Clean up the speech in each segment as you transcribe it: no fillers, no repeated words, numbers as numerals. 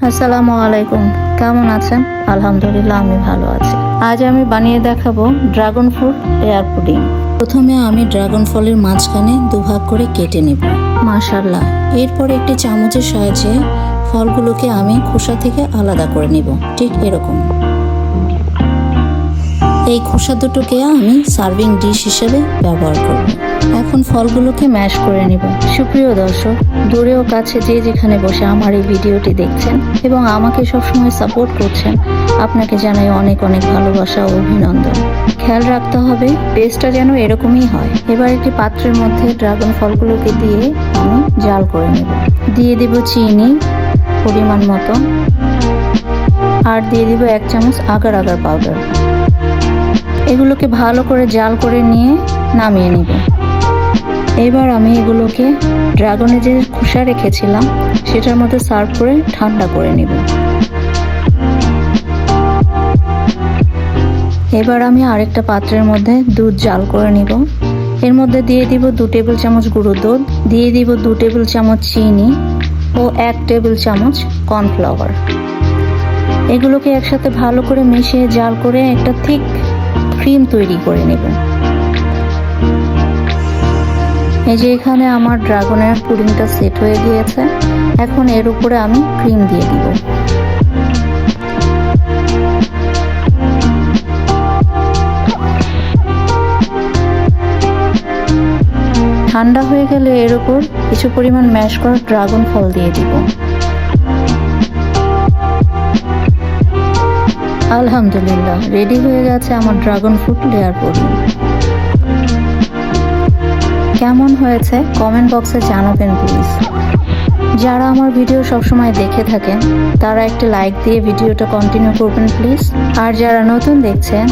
আসসালামু আলাইকুম, কেমন আছেন? আলহামদুলিল্লাহ, আমি ভালো আছি। আজ আমি বানিয়ে দেখাবো ড্রাগন ফ্রুট এয়ার পুডিং। প্রথমে আমি ড্রাগন ফলের মাঝখানে দুভাগ করে কেটে নেব। মাশাআল্লাহ। এরপর একটি চামচের সাহায্যে ফলগুলোকে আমি খোসা থেকে আলাদা করে নেব, ঠিক এরকম। এই খোসা দুটোকে আমি সার্ভিং ডিশ হিসেবে ব্যবহার করব। এখন ফলগুলোকে ম্যাশ করে নিব। সুপ্রিয় দর্শক, দূরে ও কাছে যে যেখানে বসে আমার এই ভিডিওটি দেখছেন এবং আমাকে সবসময় সাপোর্ট করছেন, আপনাকে জানাই অনেক অনেক ভালোবাসা ও অভিনন্দন। খেয়াল রাখতে হবে পেস্টটা যেন এরকমই হয়। এবার একটি পাত্রের মধ্যে ড্রাগন ফলগুলোকে দিয়ে আমি জাল করে নেব। দিয়ে দিব চিনি পরিমাণ মতো, আর দিয়ে দিব 1 চামচ আগার আগার পাউডার। এগুলোকে ভালো করে জাল করে নিয়ে নামিয়ে নিব। এবার আমি এগুলোকে ড্রাগনে যে খোসা রেখেছিলাম সেটার মধ্যে সার্ভ করে ঠান্ডা করে নিব। এবার আমি আরেকটা পাত্রের মধ্যে দুধ জাল করে নিব। এর মধ্যে দিয়ে দিব 2 টেবিল চামচ গুঁড়ো দুধ, দিয়ে দিব 2 টেবিল চামচ চিনি ও 1 টেবিল চামচ কর্নফ্লাওয়ার। এগুলোকে একসাথে ভালো করে মিশিয়ে জাল করে একটা থিক ক্রিম তৈরি করে নেব। এই যে এখানে আমার ড্রাগনের পুডিংটা সেট হয়ে গিয়েছে। এখন এর উপরে আমি ক্রিম দিয়ে দিব। ঠান্ডা হয়ে গেলে এর উপর কিছু পরিমাণ ম্যাশ করা ড্রাগন ফল দিয়ে দিব। আলহামদুলিল্লাহ, রেডি হয়ে গেছে আমার ড্রাগন ফ্রুট লেয়ার পুডিং। কেমন হয়েছে কমেন্ট বক্সে জানাবেন প্লিজ। যারা আমার ভিডিও সবসময় দেখে থাকেন তারা একটি লাইক দিয়ে ভিডিওটা কন্টিনিউ করবেন প্লিজ। আর যারা নতুন দেখছেন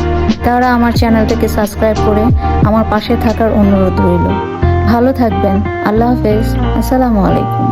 তারা আমার চ্যানেলটাকে সাবস্ক্রাইব করে আমার পাশে থাকার অনুরোধ রইল। ভালো থাকবেন। আল্লাহ হাফেজ। আসসালামু আলাইকুম।